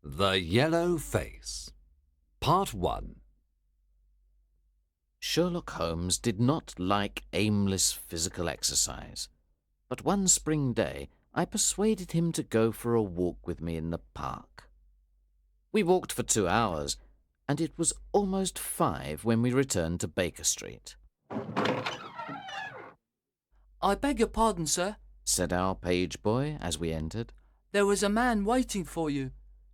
The Yellow Face. Part 1. Sherlock Holmes did not like aimless physical exercise, but one spring day I persuaded him to go for a walk with me in the park. We walked for 2 hours, and it was almost 5 when we returned to Baker Street. "I beg your pardon, sir," said our page boy as we entered. "there was a man waiting for you.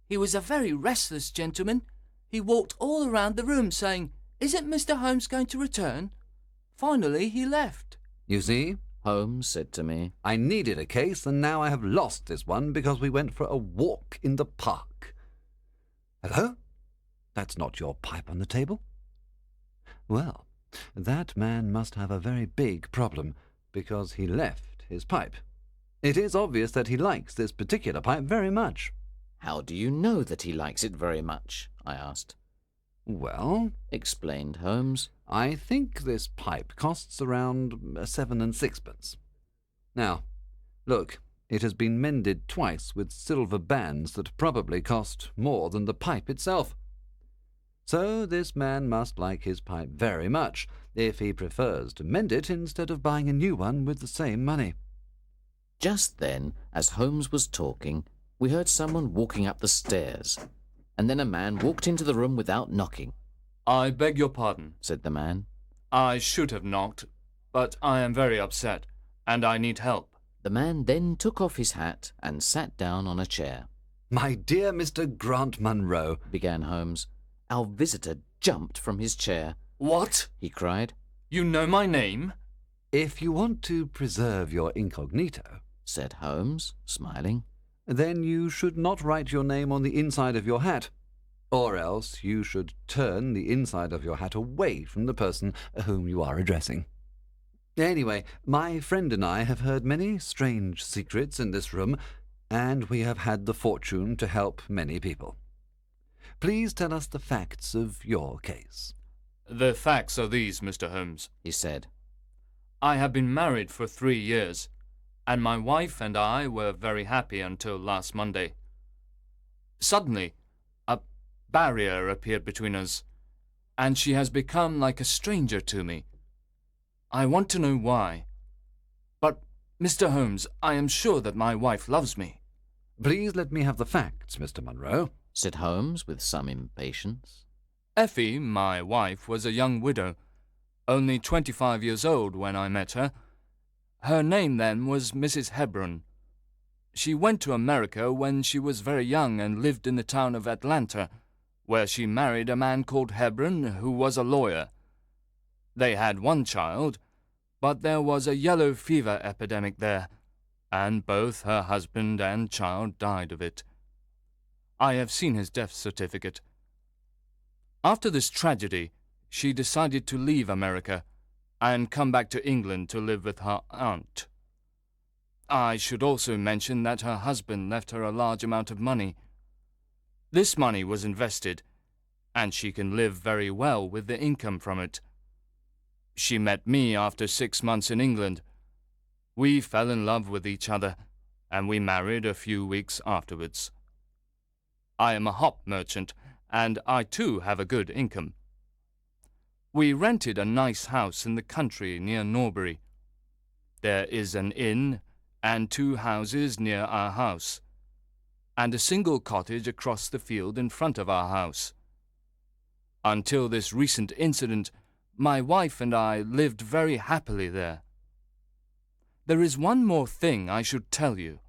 He was a very restless gentleman. He walked all around the room saying, 'Isn't Mr. Holmes going to return?' Finally, he left." You see, Holmes said to me. I needed a case, and now I have lost this one because we went for a walk in the park. Hello? That's not your pipe on the table? Well, that man must have a very big problem, because he left his pipe. It is obvious that he likes this particular pipe very much. "How do you know that he likes it very much?" I asked. Well, Explained Holmes. I think this pipe costs around 7 and 6pence. Now, look, it has been mended twice with silver bands that probably cost more than the pipe itself. So this man must like his pipe very much, if he prefers to mend it instead of buying a new one with the same money. Just then, as Holmes was talking, we heard someone walking up the stairs, and then a man walked into the room without knocking. "I beg your pardon," said the man. "I should have knocked, but I am very upset, and I need help." The man then took off his hat and sat down on a chair. My dear Mr. Grant Munro, Began Holmes. Our visitor jumped from his chair. "What? He cried. You know my name?" if you want to preserve your incognito, Said Holmes, smiling. then you should not write your name on the inside of your hat, or else you should turn the inside of your hat away from the person whom you are addressing. Anyway, my friend and I have heard many strange secrets in this room, and we have had the fortune to help many people. Please tell us the facts of your case. "The facts are these, Mr. Holmes. He said. I have been married for 3 years, and my wife and I were very happy until last Monday. Suddenly, a barrier appeared between us, and she has become like a stranger to me. I want to know why. But, Mr. Holmes, I am sure that my wife loves me." Please let me have the facts, Mr. Munro. Said Holmes with some impatience. Effie, my wife, was a young widow, only 25 years old when I met her. Her name then was Mrs. Hebron. She went to America when she was very young and lived in the town of Atlanta, where she married a man called Hebron, who was a lawyer. They had one child, but there was a yellow fever epidemic there, and both her husband and child died of it. I have seen his death certificate. After this tragedy, she decided to leave America and come back to England to live with her aunt. I should also mention that her husband left her a large amount of money. This money was invested, and she can live very well with the income from it. She met me after 6 months in England. We fell in love with each other, and we married a few weeks afterwards. I am a hop merchant, and I too have a good income. We rented a nice house in the country near Norbury. There is an inn and 2 houses near our house, and a single cottage across the field in front of our house. Until this recent incident, my wife and I lived very happily there. There is one more thing I should tell you.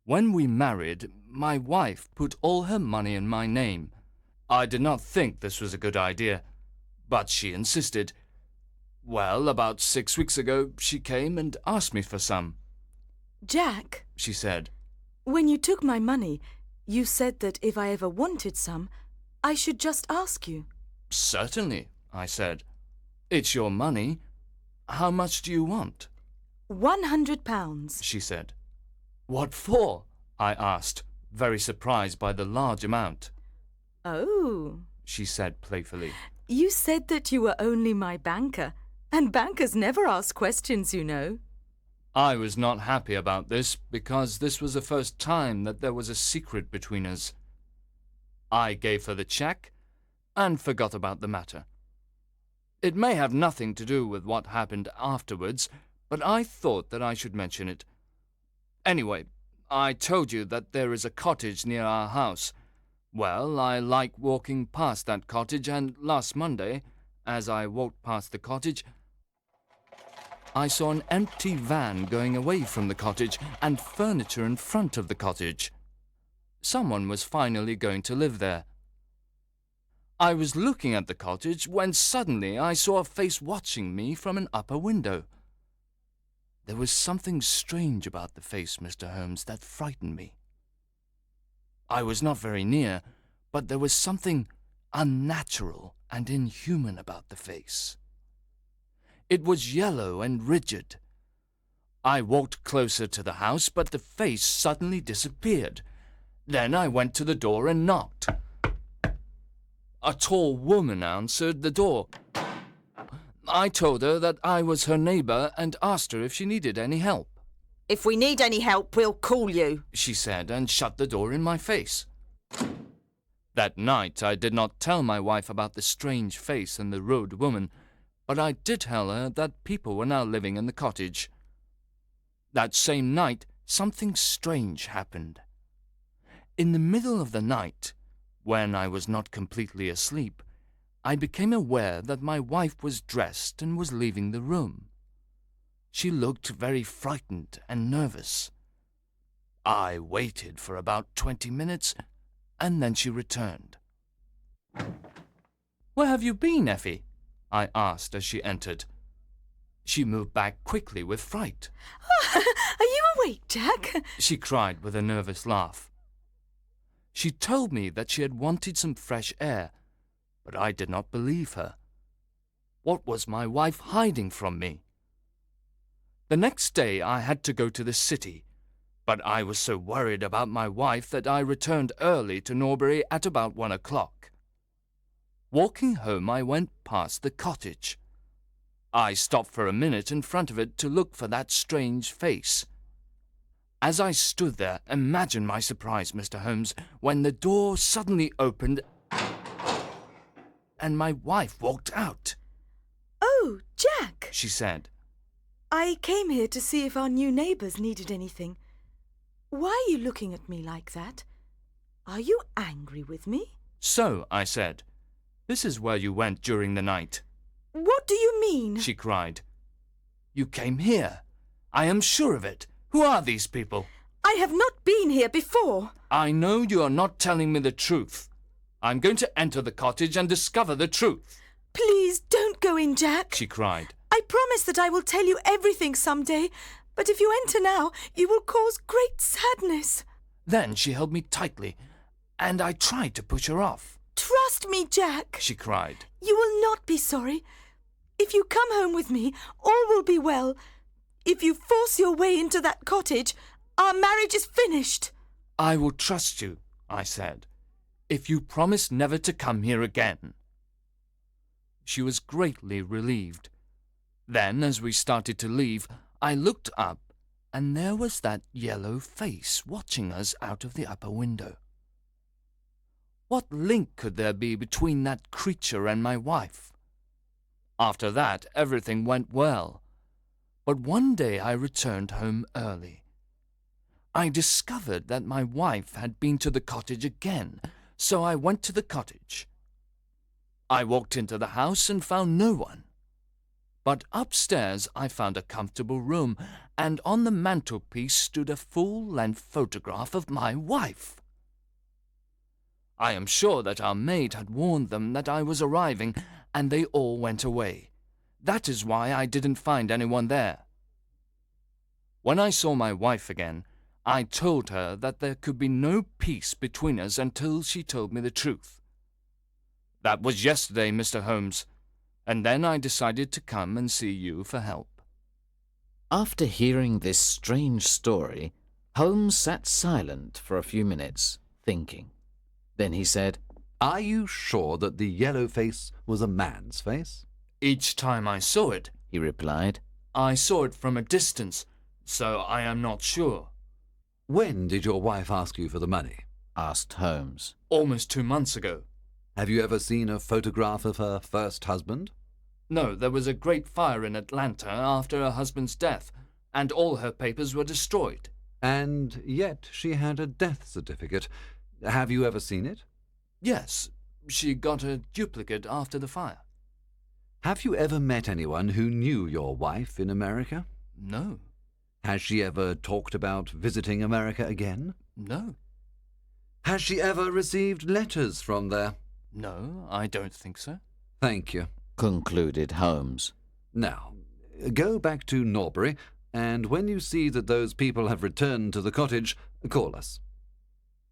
When we married, my wife put all her money in my name. I did not think this was a good idea, but she insisted. Well, about 6 weeks ago, she came and asked me for some. "Jack," She said, when you took my money, you said that if I ever wanted some, I should just ask you. "Certainly," I said. "It's your money. How much do you want?" £100. She said. "What for?" I asked, very surprised by the large amount. "Oh," She said playfully. you said that you were only my banker, and bankers never ask questions, you know. I was not happy about this because this was the first time that there was a secret between us, I gave her the cheque and forgot about the matter. It may have nothing to do with what happened afterwards, but I thought that I should mention it. Anyway, I told you that there is a cottage near our house. Well, I like walking past that cottage, and last Monday, as I walked past the cottage, I saw an empty van going away from the cottage and furniture in front of the cottage. Someone was finally going to live there. I was looking at the cottage when suddenly I saw a face watching me from an upper window. There was something strange about the face, Mr. Holmes, that frightened me. I was not very near, but there was something unnatural and inhuman about the face. It was yellow and rigid. I walked closer to the house, but the face suddenly disappeared. Then I went to the door and knocked. A tall woman answered the door. I told her that I was her neighbour and asked her if she needed any help. If we need any help, we'll call you, She said, and shut the door in my face. That night I did not tell my wife about the strange face and the rude woman, but I did tell her that people were now living in the cottage. That same night, something strange happened. In the middle of the night, when I was not completely asleep, I became aware that my wife was dressed and was leaving the room. She looked very frightened and nervous. I waited for about 20 minutes, and then she returned. "Where have you been, Effie?" I asked as she entered. She moved back quickly with fright. Are you awake, Jack? She cried with a nervous laugh. She told me that she had wanted some fresh air, but I did not believe her. What was my wife hiding from me? The next day I had to go to the city, but I was so worried about my wife that I returned early to Norbury at about 1 o'clock. Walking home, I went past the cottage. I stopped for a minute in front of it to look for that strange face. As I stood there, imagine my surprise, Mr. Holmes, when the door suddenly opened and my wife walked out. Oh, Jack! She said. I came here to see if our new neighbours needed anything. Why are you looking at me like that? Are you angry with me? So, I said, this is where you went during the night. What do you mean? She cried. You came here. I am sure of it. Who are these people? I have not been here before. I know you are not telling me the truth. I'm going to enter the cottage and discover the truth. Please don't go in, Jack. She cried. I promise that I will tell you everything someday, but if you enter now, you will cause great sadness. Then she held me tightly, and I tried to push her off. Trust me, Jack. She cried. You will not be sorry. If you come home with me, all will be well. If you force your way into that cottage, our marriage is finished. I will trust you, I said, if you promise never to come here again. She was greatly relieved. Then, as we started to leave, I looked up, and there was that yellow face watching us out of the upper window. What link could there be between that creature and my wife? After that, everything went well. But one day I returned home early. I discovered that my wife had been to the cottage again, so I went to the cottage. I walked into the house and found no one. But upstairs I found a comfortable room, and on the mantelpiece stood a full-length photograph of my wife. I am sure that our maid had warned them that I was arriving, and they all went away. That is why I didn't find anyone there. When I saw my wife again, I told her that there could be no peace between us until she told me the truth. That was yesterday, Mr. Holmes, and then I decided to come and see you for help. After hearing this strange story, Holmes sat silent for a few minutes, thinking. Then he said, Are you sure that the yellow face was a man's face? Each time I saw it, he replied, I saw it from a distance, so I am not sure. When did your wife ask you for the money? asked Holmes. Almost 2 months ago. Have you ever seen a photograph of her first husband? No, there was a great fire in Atlanta after her husband's death, and all her papers were destroyed. And yet she had a death certificate. Have you ever seen it? Yes, she got a duplicate after the fire. Have you ever met anyone who knew your wife in America? No, Has she ever talked about visiting America again? no, Has she ever received letters from there? no, I don't think so. Thank you. Concluded Holmes. Now, go back to Norbury, and when you see that those people have returned to the cottage, call us.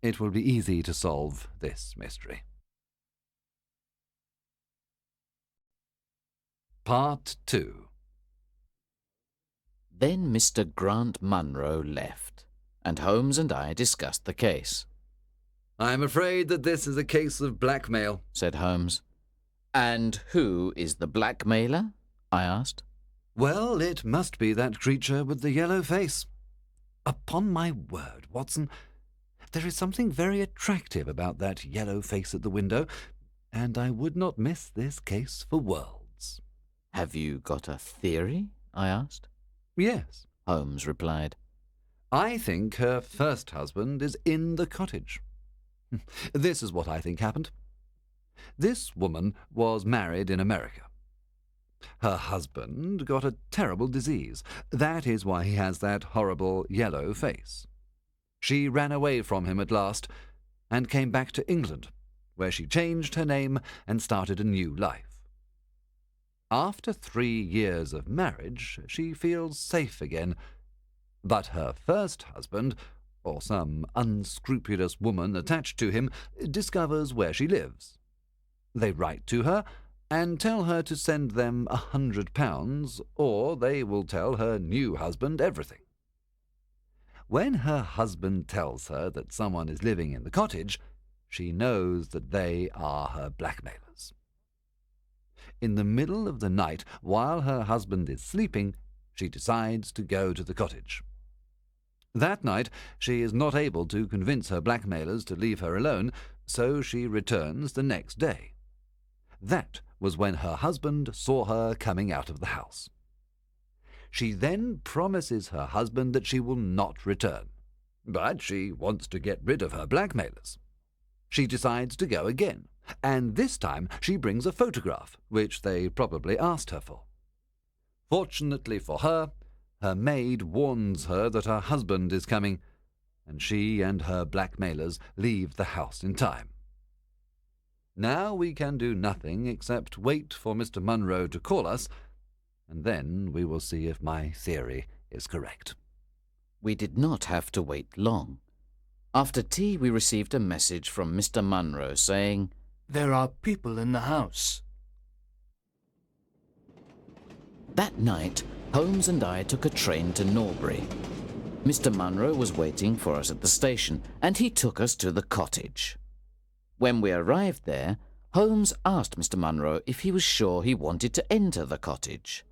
It will be easy to solve this mystery. Part 2. Then Mr. Grant Munro left, and Holmes and I discussed the case. I am afraid that this is a case of blackmail, Said Holmes. And who is the blackmailer? I asked. Well, it must be that creature with the yellow face. Upon my word, Watson, there is something very attractive about that yellow face at the window, and I would not miss this case for worlds. Have you got a theory? I asked. Yes, Holmes replied. I think her first husband is in the cottage. This is what I think happened. This woman was married in America. Her husband got a terrible disease. That is why he has that horrible yellow face. She ran away from him at last and came back to England, where she changed her name and started a new life. After 3 years of marriage, she feels safe again. But her first husband, or some unscrupulous woman attached to him, discovers where she lives. They write to her and tell her to send them £100, or they will tell her new husband everything. When her husband tells her that someone is living in the cottage, she knows that they are her blackmailers. In the middle of the night, while her husband is sleeping, she decides to go to the cottage. That night, she is not able to convince her blackmailers to leave her alone, so she returns the next day. That was when her husband saw her coming out of the house. She then promises her husband that she will not return, but she wants to get rid of her blackmailers. She decides to go again, and this time she brings a photograph, which they probably asked her for. Fortunately for her, her maid warns her that her husband is coming, and she and her blackmailers leave the house in time. Now we can do nothing except wait for Mr. Munro to call us, and then we will see if my theory is correct. We did not have to wait long. After tea, we received a message from Mr. Munro saying, There are people in the house. That night, Holmes and I took a train to Norbury. Mr. Munro was waiting for us at the station, and he took us to the cottage. When we arrived there, Holmes asked Mr. Munro if he was sure he wanted to enter the cottage.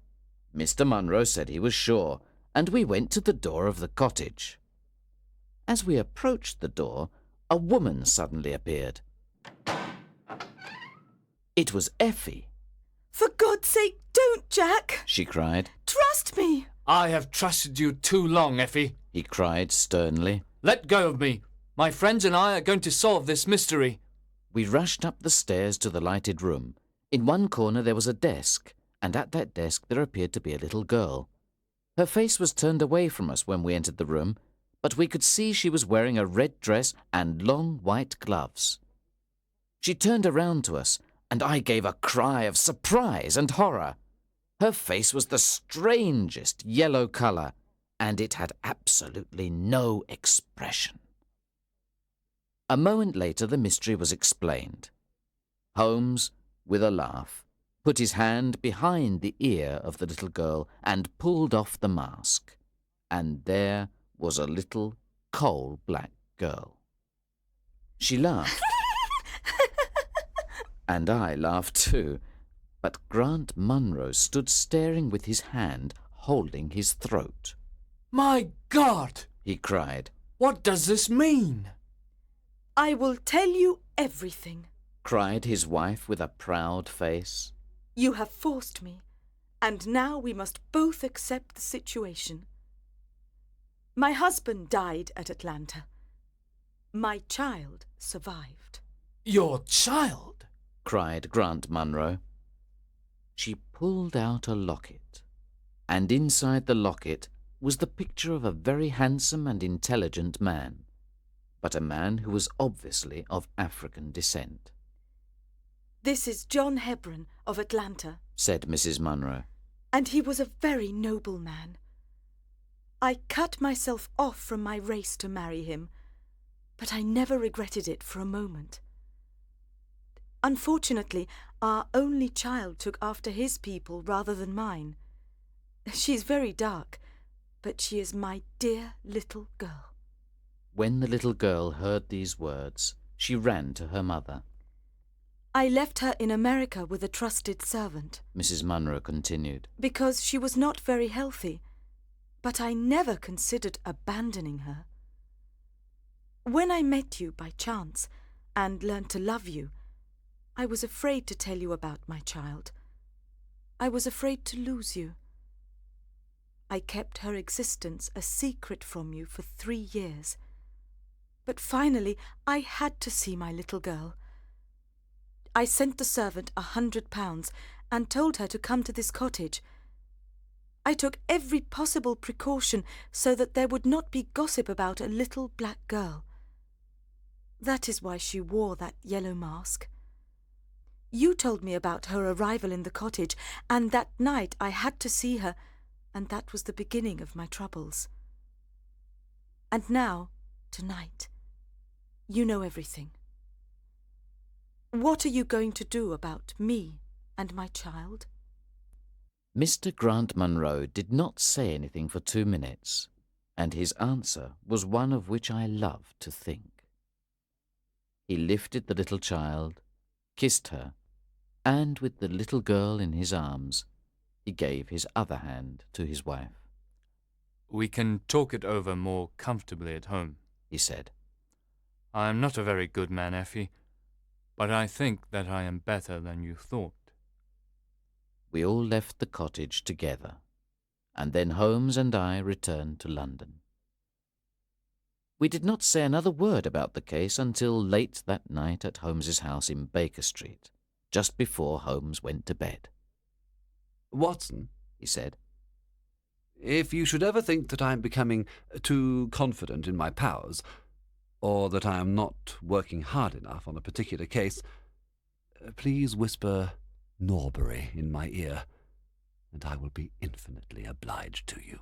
Mr. Munro said he was sure, and we went to the door of the cottage. As we approached the door, a woman suddenly appeared. It was Effie. For God's sake, don't, Jack! She cried. Trust me! I have trusted you too long, Effie. He cried sternly. Let go of me. My friends and I are going to solve this mystery. We rushed up the stairs to the lighted room. In one corner there was a desk, and at that desk there appeared to be a little girl. Her face was turned away from us when we entered the room, but we could see she was wearing a red dress and long white gloves. She turned around to us, and I gave a cry of surprise and horror. Her face was the strangest yellow colour, and it had absolutely no expression. A moment later the mystery was explained. Holmes, with a laugh, put his hand behind the ear of the little girl and pulled off the mask. And there was a little coal-black girl. She laughed. And I laughed too, but Grant Munro stood staring with his hand holding his throat. My God! He cried. What does this mean? I will tell you everything. cried his wife with a proud face. You have forced me, and now we must both accept the situation. My husband died at Atlanta. My child survived. Your child? Cried Grant Munro. She pulled out a locket, and inside the locket was the picture of a very handsome and intelligent man, but a man who was obviously of African descent. This is John Hebron of Atlanta, said Mrs. Munro. and he was a very noble man. I cut myself off from my race to marry him, but I never regretted it for a moment. Unfortunately, our only child took after his people rather than mine. She's very dark, but she is my dear little girl. When the little girl heard these words, she ran to her mother. I left her in America with a trusted servant, Mrs. Munro continued. because she was not very healthy, but I never considered abandoning her. When I met you by chance and learned to love you, I was afraid to tell you about my child. I was afraid to lose you. I kept her existence a secret from you for 3 years. But finally, I had to see my little girl. I sent the servant £100 and told her to come to this cottage. I took every possible precaution so that there would not be gossip about a little black girl. That is why she wore that yellow mask. You told me about her arrival in the cottage, and that night I had to see her, and that was the beginning of my troubles. And now, tonight, you know everything. What are you going to do about me and my child? Mr. Grant Munro did not say anything for 2 minutes, and his answer was one of which I love to think. He lifted the little child, kissed her, and with the little girl in his arms, he gave his other hand to his wife. We can talk it over more comfortably at home, He said. I am not a very good man, Effie, but I think that I am better than you thought. We all left the cottage together, and then Holmes and I returned to London. We did not say another word about the case until late that night at Holmes's house in Baker Street, just before Holmes went to bed. Watson, He said, if you should ever think that I am becoming too confident in my powers, or that I am not working hard enough on a particular case, please whisper Norbury in my ear, and I will be infinitely obliged to you.